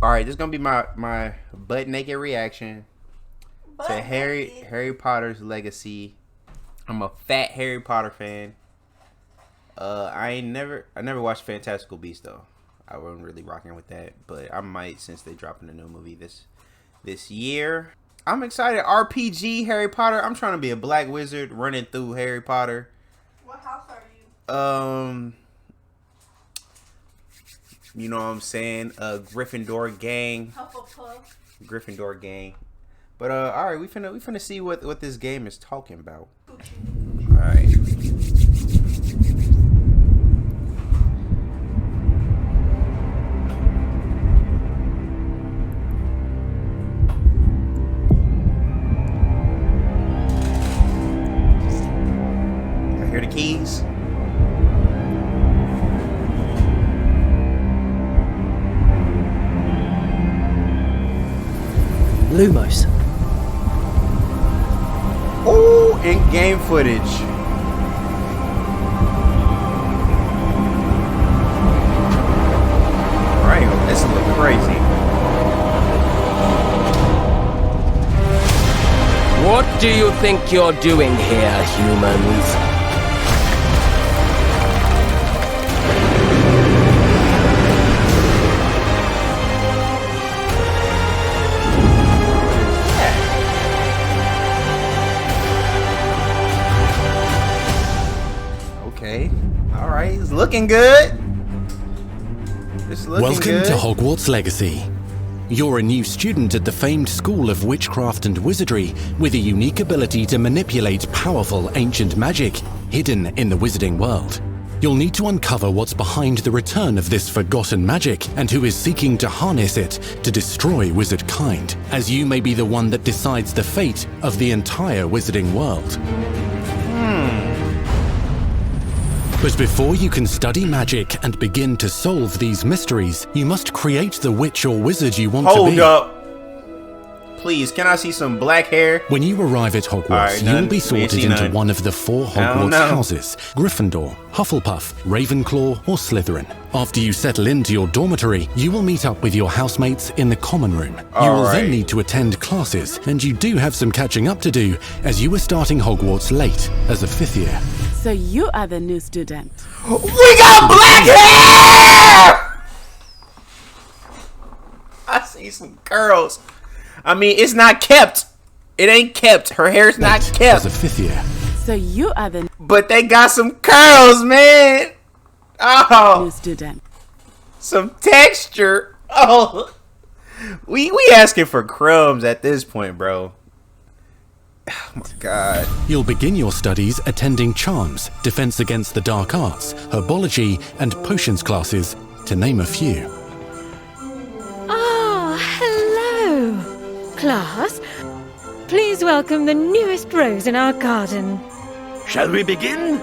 All right, this is gonna be my butt naked reaction to Harry Potter's Legacy. I'm a fat Harry Potter fan. I never watched Fantastical Beasts though. I wasn't really rocking with that, but I might since they dropping a new movie this year. I'm excited. RPG Harry Potter. I'm trying to be a black wizard running through Harry Potter. What house are you? You know what I'm saying? Gryffindor gang. Hufflepuff. Gryffindor gang. But all right, we finna see what this game is talking about. All right. I hear the keys. Lumos. Oh, in-game footage. Right, this looks crazy. What do you think you're doing here, humans? Okay. All right. It's looking good. Welcome to Hogwarts Legacy. You're a new student at the famed School of Witchcraft and Wizardry with a unique ability to manipulate powerful ancient magic hidden in the wizarding world. You'll need to uncover what's behind the return of this forgotten magic and who is seeking to harness it to destroy wizard kind, as you may be the one that decides the fate of the entire wizarding world. But before you can study magic and begin to solve these mysteries, you must create the witch or wizard you want to be. Hold up. Please, can I see some black hair? When you arrive at Hogwarts, you'll be sorted into one of the 4 Hogwarts houses: Gryffindor, Hufflepuff, Ravenclaw, or Slytherin. After you settle into your dormitory, you will meet up with your housemates in the common room. You will then need to attend classes, and you do have some catching up to do, as you were starting Hogwarts late as a 5th year. So you are the new student. We got black hair! I see some curls. I mean, it's not kept. It ain't kept. Her hair's not kept. As a 5th year. So you are the But they got some curls, man. Oh. new student. Some texture. Oh. We asking for crumbs at this point, bro. Oh my god. You'll begin your studies attending charms, defense against the dark arts, herbology, and potions classes, to name a few. Oh, hello, class. Please welcome the newest rose in our garden. Shall we begin?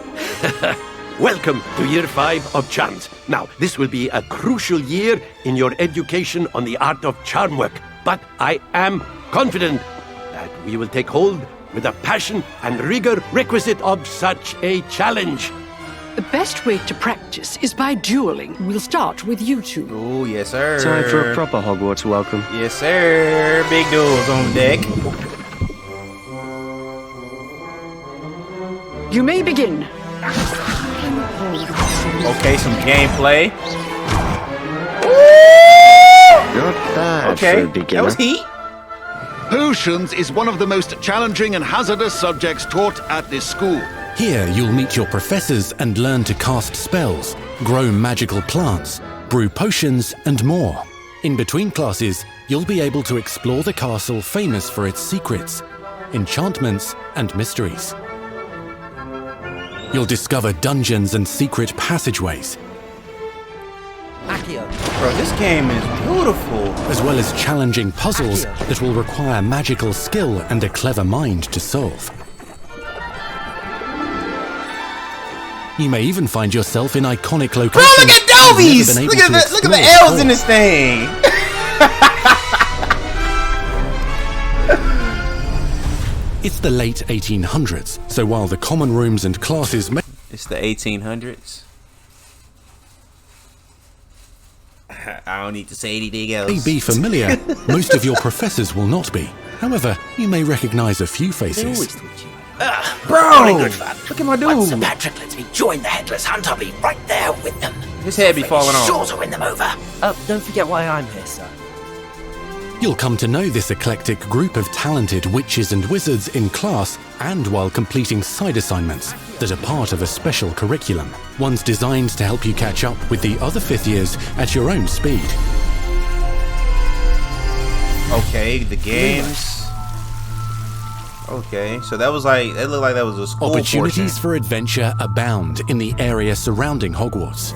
Welcome to Year 5 of Charms. Now, this will be a crucial year in your education on the art of charm work, but I am confident that we will take hold with the passion and rigor requisite of such a challenge. The best way to practice is by dueling. We'll start with you two. Oh, yes, sir. Time for a proper Hogwarts welcome. Yes, sir. Big duels on deck. You may begin. Okay, some gameplay. Not bad Okay, for a beginner. that was heat. Potions is one of the most challenging and hazardous subjects taught at this school. Here you'll meet your professors and learn to cast spells, grow magical plants, brew potions, and more. In between classes, you'll be able to explore the castle famous for its secrets, enchantments, and mysteries. You'll discover dungeons and secret passageways, Bro, this game is beautiful. as well as challenging puzzles that will require magical skill and a clever mind to solve. You may even find yourself in iconic locations. Bro, look at Dovies! you've never Look been at able to the explore L's in this thing. It's the late 1800s, so while the common rooms and classes may... It's the 1800s. I don't need to say anything else. May be familiar, most of your professors will not be. However, you may recognize a few faces. Bro! Look at my dude. Sir Patrick lets me join the Headless Hunt, I'll be right there with them. His head be falling off. Sure to win them over. Don't forget why I'm here, sir. You'll come to know this eclectic group of talented witches and wizards in class and while completing side assignments that are part of a special curriculum, ones designed to help you catch up with the other 5th years at your own speed. Okay, the games. Okay, so that was like, it looked like that was a school Opportunities portion. for adventure abound in the area surrounding Hogwarts.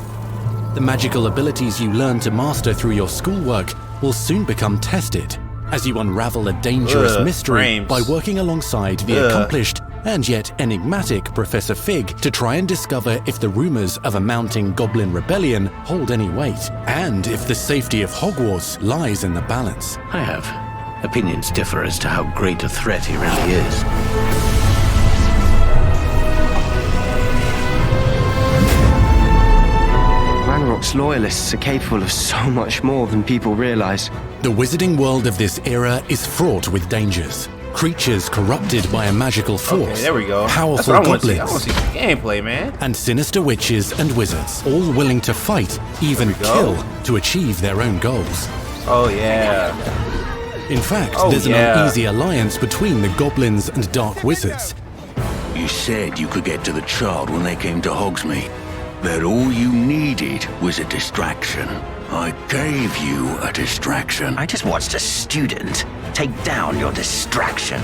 The magical abilities you learn to master through your schoolwork will soon become tested as you unravel a dangerous mystery by working alongside the accomplished and yet enigmatic Professor Fig to try and discover if the rumors of a mounting goblin rebellion hold any weight, and if the safety of Hogwarts lies in the balance. I have. Opinions differ as to how great a threat he really is. Ranrock's loyalists are capable of so much more than people realize. The wizarding world of this era is fraught with dangers. Creatures corrupted by a magical force, Okay, there we go. powerful That's what I goblins, want to see some gameplay, man. and sinister witches and wizards, all willing to fight, even kill, to achieve their own goals. Oh yeah. In fact, Oh, there's yeah. an uneasy alliance between the goblins and dark wizards. You said you could get to the child when they came to Hogsmeade. That all you needed was a distraction. I gave you a distraction. I just watched a student take down your distraction.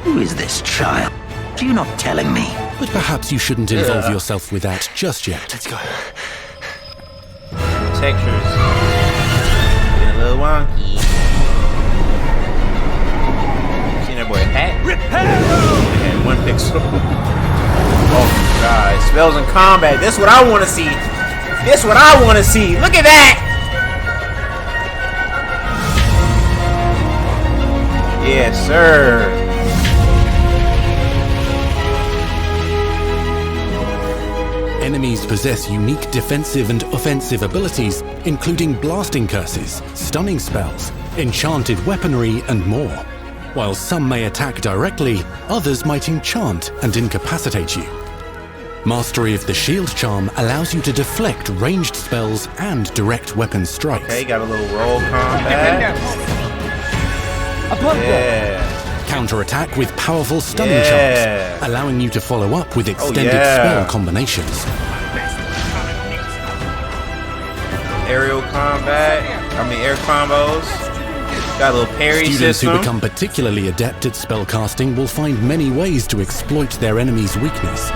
Who is this child? Are you not telling me? But perhaps you shouldn't involve yourself with that just yet. Let's go. Textures. Getting a little wonky. Seen that boy hat? And 1 pixel. Oh my god. Spells in combat. This is what I want to see. This is what I want to see. Look at that. Yes, sir. Enemies possess unique defensive and offensive abilities, including blasting curses, stunning spells, enchanted weaponry, and more. While some may attack directly, others might enchant and incapacitate you. Mastery of the shield charm allows you to deflect ranged spells and direct weapon strikes. Okay, got a little roll combat. Yeah. Counterattack with powerful stunning Yeah. charms, allowing you to follow up with extended yeah. spell combinations. Aerial combat. Air combos. Got a little parry Students system. who become particularly adept at spellcasting will find many ways to exploit their enemy's weakness.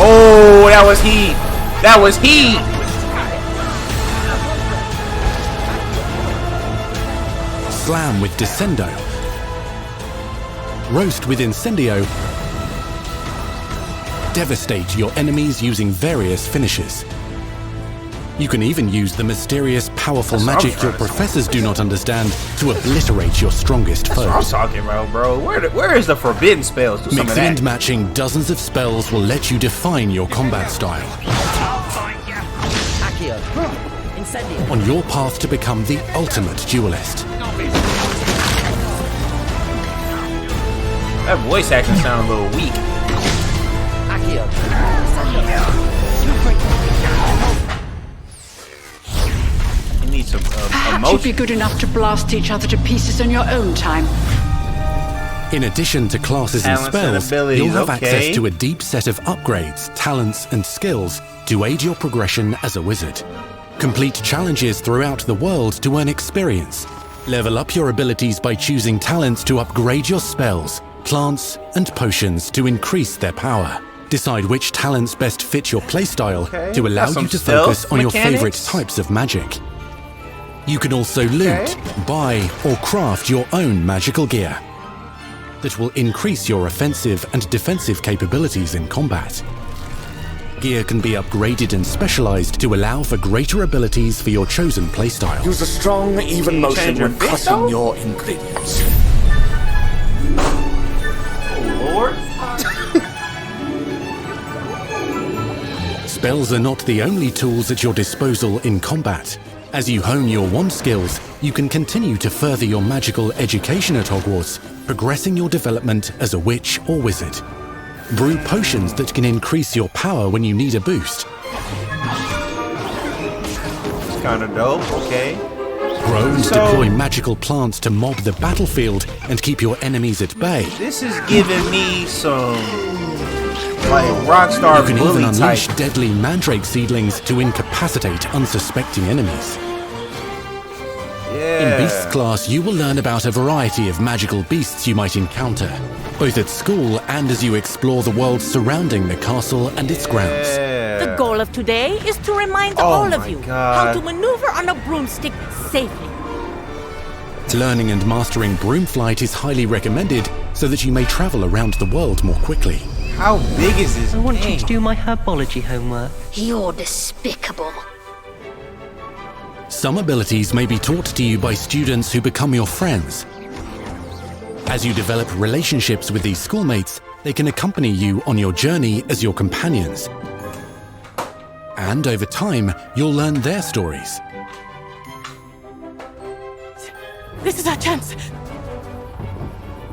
Oh, that was heat. That was heat. Slam with Descendo. Roast with Incendio. Devastate your enemies using various finishes. You can even use the mysterious, powerful magic your professors do not understand to obliterate your strongest That's what I'm foes. talking about, bro. Where is the forbidden spells? Do some of Mixing and that. matching dozens of spells will let you define your combat style. On your path to become the ultimate duelist. That voice acting sounds a little weak. You need some Perhaps you'd emotion. be good enough to blast each other to pieces in your own time. In addition to classes and Talents and spells, abilities, you'll have okay. access to a deep set of upgrades, talents, and skills to aid your progression as a wizard. Complete challenges throughout the world to earn experience. Level up your abilities by choosing talents to upgrade your spells, plants, and potions to increase their power. Decide which talents best fit your playstyle Okay, to allow got some you to stealth focus on your favorite mechanics. types of magic. You can also loot, buy, or craft your own magical gear that will increase your offensive and defensive capabilities in combat. Gear can be upgraded and specialized to allow for greater abilities for your chosen playstyle. Use a strong, even motion your when fist, crushing though? your ingredients. Spells are not the only tools at your disposal in combat. As you hone your wand skills, you can continue to further your magical education at Hogwarts, progressing your development as a witch or wizard. Brew potions that can increase your power when you need a boost. It's kind of dope, okay. Grow and deploy magical plants to mob the battlefield and keep your enemies at bay. This is giving me some, like, Rockstar You can bully even unleash type. deadly mandrake seedlings to incapacitate unsuspecting enemies. Yeah. In Beasts class, you will learn about a variety of magical beasts you might encounter, both at school and as you explore the world surrounding the castle and its grounds. The goal of today is to remind all of you how to maneuver on a broomstick safely. Learning and mastering broomflight is highly recommended so that you may travel around the world more quickly. How big is this? I want you to do my herbology homework. You're despicable. Some abilities may be taught to you by students who become your friends. As you develop relationships with these schoolmates, they can accompany you on your journey as your companions. And over time, you'll learn their stories. This is our chance.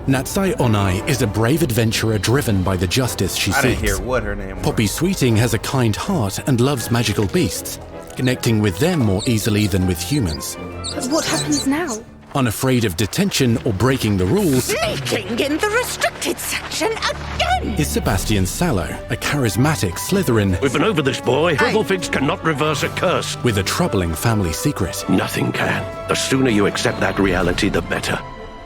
Natsai Onai is a brave adventurer driven by the justice she seeks. I didn't hear what her name was. Poppy Sweeting has a kind heart and loves magical beasts, connecting with them more easily than with humans. But what happens now? Unafraid of detention or breaking the rules, Sneaking in the restricted section again! is Sebastian Sallow, a charismatic Slytherin We've been over this, boy. Rufflefigs cannot reverse a curse. with a troubling family secret. Nothing can. The sooner you accept that reality, the better.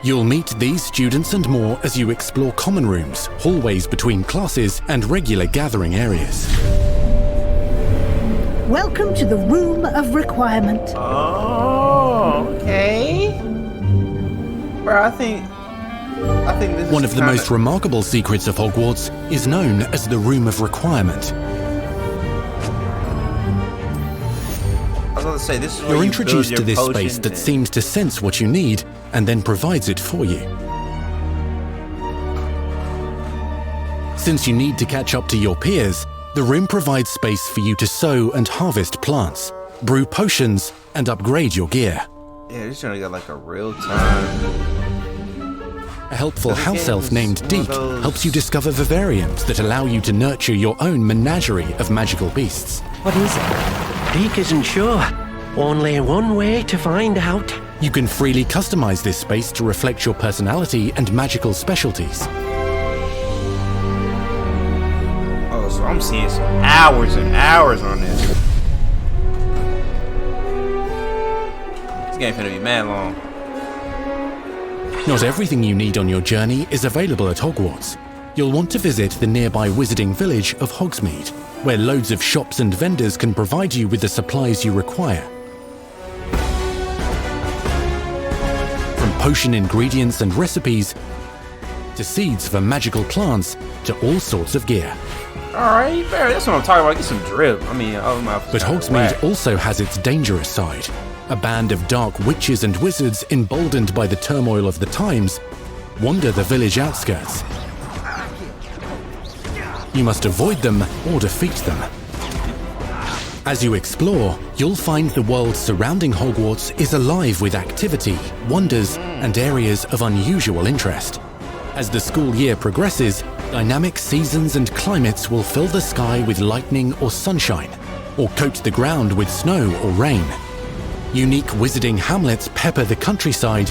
You'll meet these students and more as you explore common rooms, hallways between classes, and regular gathering areas. Welcome to the Room of Requirement. Oh, okay. Bro, I think this is One of the most remarkable secrets of Hogwarts is known as the Room of Requirement. I was going to say, this is where You're you build introduced your to this potions space that and- seems to sense what you need and then provides it for you. Since you need to catch up to your peers, the room provides space for you to sow and harvest plants, brew potions, and upgrade your gear. Yeah, this journey got like a real time. A helpful house elf named Deek helps you discover vivariums that allow you to nurture your own menagerie of magical beasts. What is it? Deek isn't sure. Only one way to find out. You can freely customize this space to reflect your personality and magical specialties. Oh, so I'm seeing some hours and hours on this. This game finna be mad long. Not everything you need on your journey is available at Hogwarts. You'll want to visit the nearby wizarding village of Hogsmeade, where loads of shops and vendors can provide you with the supplies you require. From potion ingredients and recipes, to seeds for magical plants, to all sorts of gear. Alright, that's what I'm talking about. Get some drip. I mean, oh my. But Hogsmeade also has its dangerous side. A band of dark witches and wizards, emboldened by the turmoil of the times, wander the village outskirts. You must avoid them or defeat them. As you explore, you'll find the world surrounding Hogwarts is alive with activity, wonders, and areas of unusual interest. As the school year progresses, dynamic seasons and climates will fill the sky with lightning or sunshine, or coat the ground with snow or rain. Unique wizarding hamlets pepper the countryside,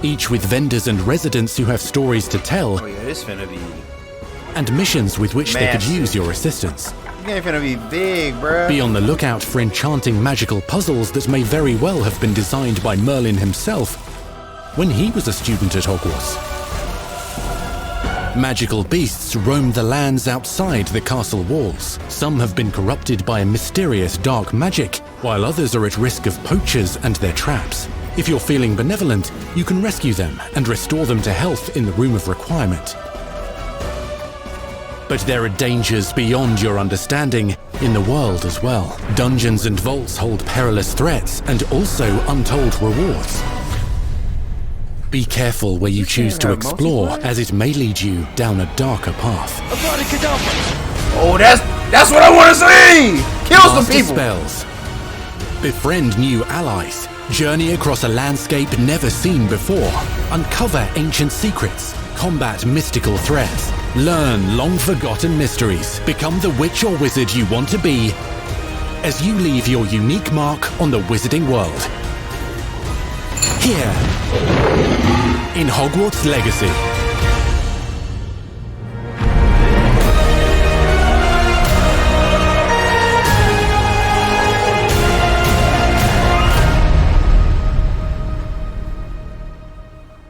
each with vendors and residents who have stories to tell, Oh yeah, this finna be and missions with which they could massive. use your assistance. This game finna be big, bruh. Be on the lookout for enchanting magical puzzles that may very well have been designed by Merlin himself when he was a student at Hogwarts. Magical beasts roam the lands outside the castle walls. Some have been corrupted by a mysterious dark magic, while others are at risk of poachers and their traps. If you're feeling benevolent, you can rescue them and restore them to health in the Room of Requirement. But there are dangers beyond your understanding in the world as well. Dungeons and vaults hold perilous threats and also untold rewards. Be careful where you choose to explore, as it may lead you down a darker path. Oh, that's what I want to see! Kill some people! Spells. Befriend new allies. Journey across a landscape never seen before. Uncover ancient secrets. Combat mystical threats. Learn long-forgotten mysteries. Become the witch or wizard you want to be as you leave your unique mark on the wizarding world. Here, in Hogwarts Legacy.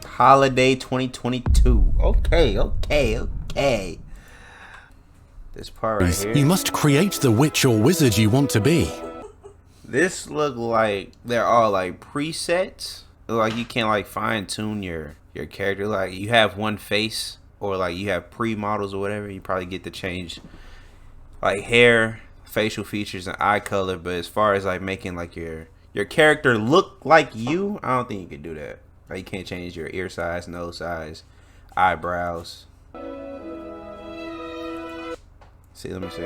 Holiday 2022. Okay. This part right here. You must create the witch or wizard you want to be. This look like they're all like presets. Like you can't like fine tune your character. Like you have one face or like you have pre-models or whatever. You probably get to change like hair, facial features, and eye color. But as far as like making like your character look like you, I don't think you can do that. Like you can't change your ear size, nose size, eyebrows. See, let me see.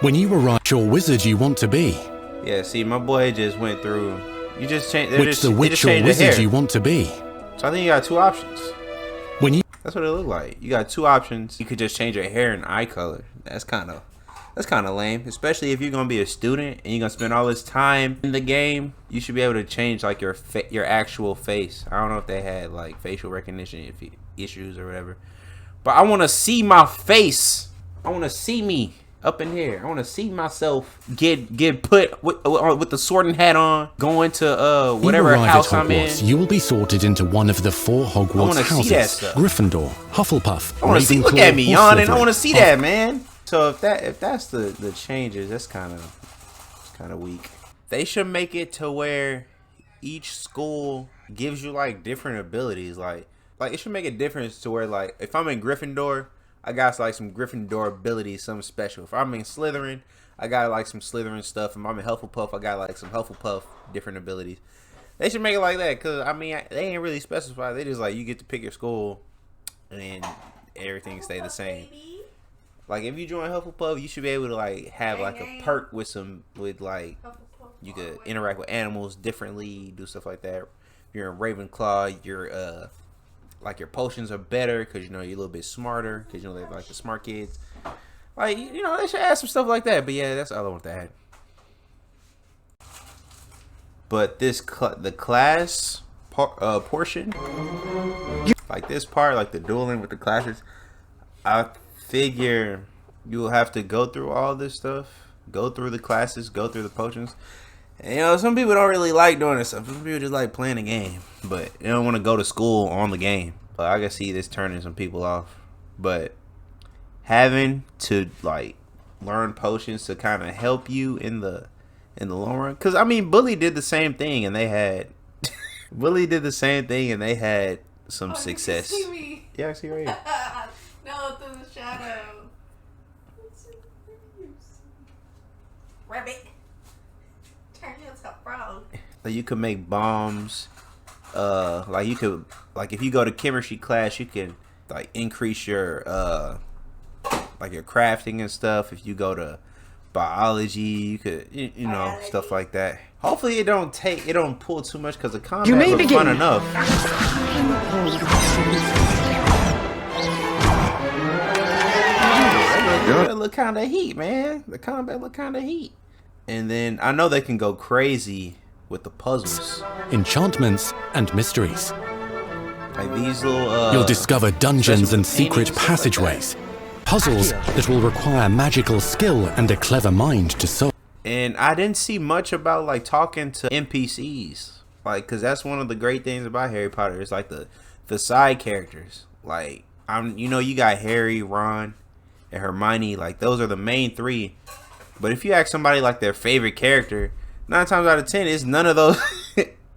When you arrive your wizard you want to be. Yeah, see, my boy just went through. You just changed. Which the witch or wizard you want to be. So I think you got two options. That's what it looked like. You got two options. You could just change your hair and eye color. That's kind of lame. Especially if you're gonna be a student and you're gonna spend all this time in the game. You should be able to change like your actual face. I don't know if they had like facial recognition issues or whatever. But I want to see my face. I want to see me up in here. I want to see myself get put with the sorting hat on, going to whatever house I'm in. You will be sorted into one of the 4 Hogwarts houses: Gryffindor, Hufflepuff, I want to see. Look at me yawning. I want to see that, man. So if that's the changes, that's kind of weak. They should make it to where each school gives you like different abilities. Like it should make a difference to where like if I'm in Gryffindor, I got like some Gryffindor abilities, something special. If I'm in Slytherin, I got like some Slytherin stuff. If I'm in Hufflepuff, I got like some Hufflepuff different abilities. They should make it like that, cause I mean they ain't really specified. They just like you get to pick your school, and then everything stay the same. Like if you join Hufflepuff, you should be able to like have like a perk with like you could interact with animals differently, do stuff like that. If you're in Ravenclaw, you're like your potions are better because you know you're a little bit smarter because you know they're like the smart kids. Like you know they should add some stuff like that. But yeah, that's all I want to add. But this the class portion, like this part, like the dueling with the classes, I figure you'll have to go through all this stuff, go through the classes, go through the potions. And, you know, some people don't really like doing this stuff. Some people just like playing the game, but they don't want to go to school on the game. But I can see this turning some people off. But having to like learn potions to kind of help you in the long run, because I mean, Bully did the same thing, and they had some success. You can see me. Yeah, I see right here. No, through the shadow. Rabbit. Turn you into a frog. Like you could make bombs. Like you could, like if you go to chemistry class, you can like increase your like your crafting and stuff. If you go to biology, you could you know stuff like that. Hopefully it don't pull too much because the combat looks fun enough. It look kind of heat, man. The combat look kind of heat. And then I know they can go crazy with the puzzles, enchantments, and mysteries. Like these little you'll discover dungeons and secret passageways, puzzles that will require magical skill and a clever mind to solve. And I didn't see much about like talking to NPCs, like because that's one of the great things about Harry Potter. It's like the side characters. Like you got Harry, Ron, and Hermione. Like those are the main 3. But if you ask somebody like their favorite character, 9 times out of 10, it's none of those.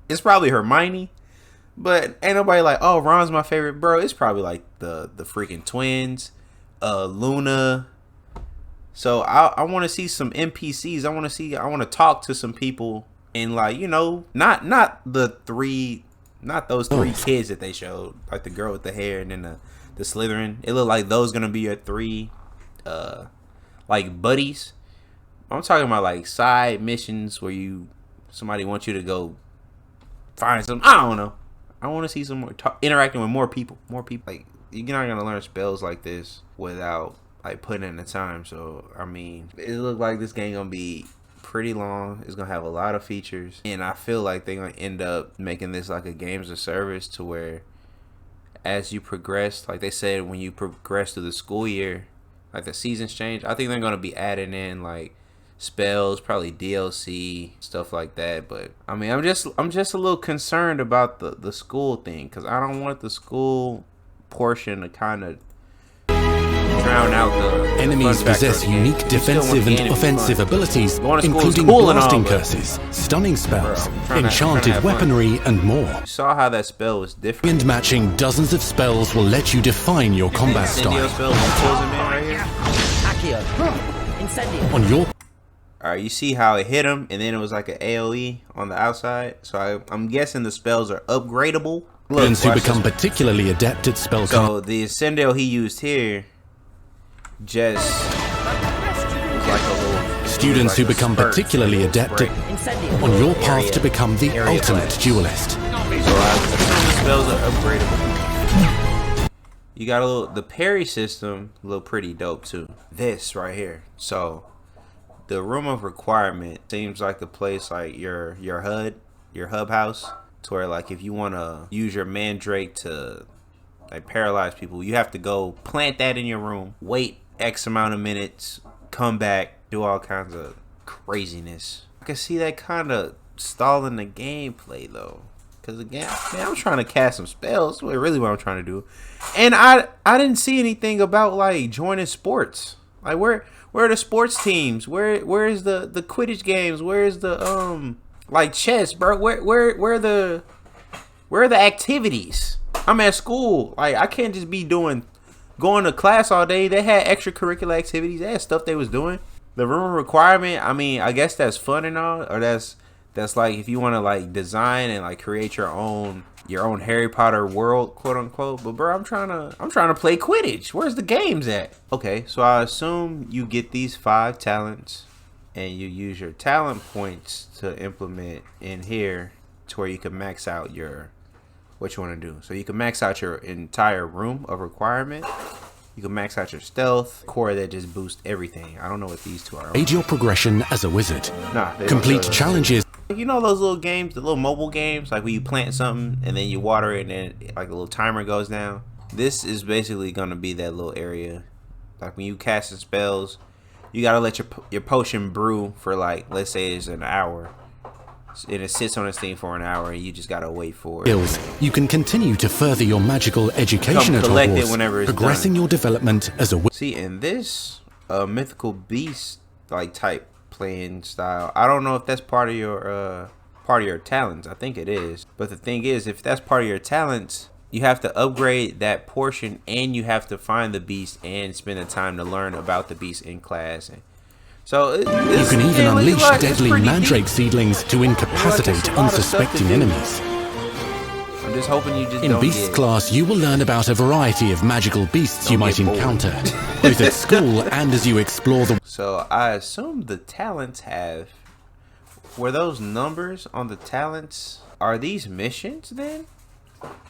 It's probably Hermione. But ain't nobody like, oh, Ron's my favorite, bro. It's probably like the freaking twins, Luna. So I want to see some NPCs. I want to talk to some people and like, you know, not those 3 kids that they showed, like the girl with the hair and then the Slytherin. It looked like those gonna be your 3 like buddies. I'm talking about like side missions where somebody wants you to go find some. I don't know. I want to see some more interacting with more people. Like you're not gonna learn spells like this without like putting in the time. So I mean, it looks like this game gonna be pretty long. It's gonna have a lot of features, and I feel like they're gonna end up making this like a games of service to where as you progress, like they said, when you progress through the school year, like the seasons change. I think they're gonna be adding in like spells, probably DLC, stuff like that. But I mean, I'm just a little concerned about the school thing, because I don't want the school portion to kind of drown out the enemies possess unique defensive and offensive abilities, including blasting curses, stunning spells, enchanted weaponry, and more. You saw how that spell was different. And matching dozens of spells will let you define your combat style. On your Alright, you see how it hit him, and then it was like an AoE on the outside. So I'm guessing the spells are upgradable. Students who become particularly adept at spell. So the Ascendo he used here just was like a little. Students who become particularly adept on your path to become the ultimate duelist. So the spells are upgradable. You got the parry system, a little pretty dope too. This right here. So the room of requirement seems like a place like your hub house, to where like if you want to use your mandrake to like paralyze people, you have to go plant that in your room, wait X amount of minutes, come back, do all kinds of craziness. I can see that kind of stalling the gameplay though, because again, man, I'm trying to cast some spells. That's really what I'm trying to do. And I didn't see anything about like joining sports. Like where are the sports teams? Where is the Quidditch games? Where is the like chess, bro? Where are the activities? I'm at school. Like I can't just be going to class all day. They had extracurricular activities. They had stuff they was doing. The room requirement, I mean, I guess that's fun and all, or that's like if you want to like design and like create your own Harry Potter world, quote unquote. But bro, I'm trying to play Quidditch. Where's the games at? Okay, so I assume you get these 5 talents and you use your talent points to implement in here to where you can max out what you want to do. So you can max out your entire room of requirement. You can max out your stealth, core that just boosts everything. I don't know what these two are. Aid your progression as a wizard. Nah, complete challenges. You know those little games, the little mobile games, like where you plant something and then you water it and then like a little timer goes down. This is basically gonna be that little area. Like when you cast the spells, you gotta let your potion brew for like, let's say it's an hour, and it sits on this thing for an hour, and you just gotta wait for it. You can continue to further your magical education at Hogwarts, progressing your development as a wizard. See, in this mythical beast like type playing style, I don't know if that's part of your talents. I think it is, but the thing is, if that's part of your talents, you have to upgrade that portion, and you have to find the beast and spend the time to learn about the beast in class. And so you can even unleash deadly mandrake seedlings to incapacitate unsuspecting enemies. I'm just hoping you just in Beasts class, you will learn about a variety of magical beasts you might encounter, both at school and as you explore the. So I assume the talents were those numbers on the talents? Are these missions then?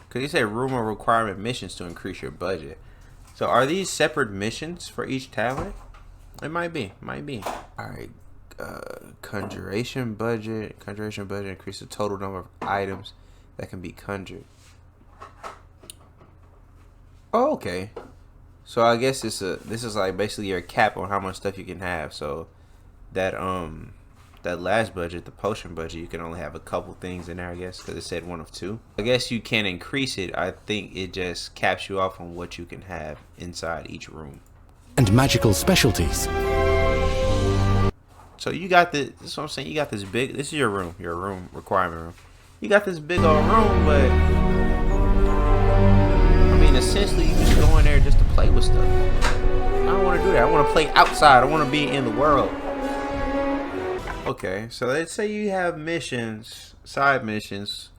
Because you say room of requirement missions to increase your budget. So are these separate missions for each talent? It might be. Alright. Conjuration budget. Increase the total number of items that can be conjured. Oh, okay. So I guess this is like basically your cap on how much stuff you can have. So that last budget, the potion budget, you can only have a couple things in there, I guess, because it said 1 of 2. I guess you can increase it. I think it just caps you off on what you can have inside each room. And magical specialties. So you got this is what I'm saying, you got this big, this is your room requirement room. You got this big old room, but I mean essentially you just go in there just to play with stuff. I don't want to do that. I want to play outside. I want to be in the world. Okay, so let's say you have missions, side missions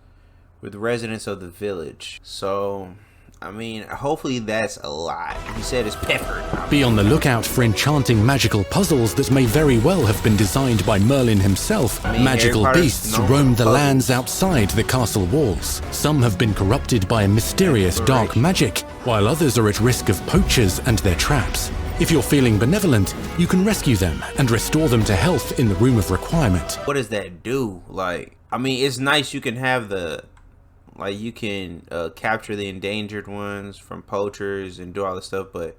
with residents of the village. So I mean, hopefully that's a lot. He said it's peppered. Be on the lookout for enchanting magical puzzles that may very well have been designed by Merlin himself. Magical beasts roam the lands outside the castle walls. Some have been corrupted by a mysterious dark magic, while others are at risk of poachers and their traps. If you're feeling benevolent, you can rescue them and restore them to health in the Room of Requirement. What does that do? Like, I mean, it's nice you can have the, like, you can capture the endangered ones from poachers and do all this stuff, but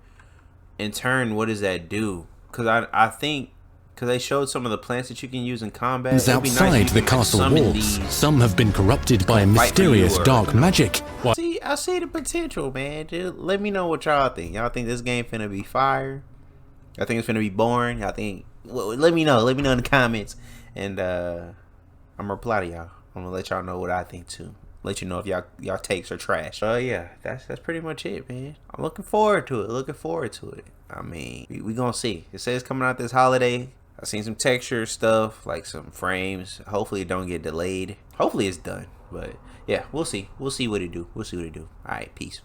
in turn, what does that do? Because I think, because they showed some of the plants that you can use in combat. Outside the castle walls, some have been corrupted by a mysterious dark magic. See, I see the potential, man. Dude, let me know what y'all think. Y'all think this game finna be fire? Y'all think it's finna be boring? Y'all think? Well, let me know. Let me know in the comments, and I'm gonna reply to y'all. I'm gonna let y'all know what I think too. Let you know if y'all takes are trash. Yeah, that's pretty much it, man. I'm looking forward to it. Looking forward to it. I mean, we gonna see. It says coming out this holiday. I've seen some texture stuff, like some frames. Hopefully it don't get delayed. Hopefully it's done. But yeah, we'll see. We'll see what it do. We'll see what it do. All right, peace.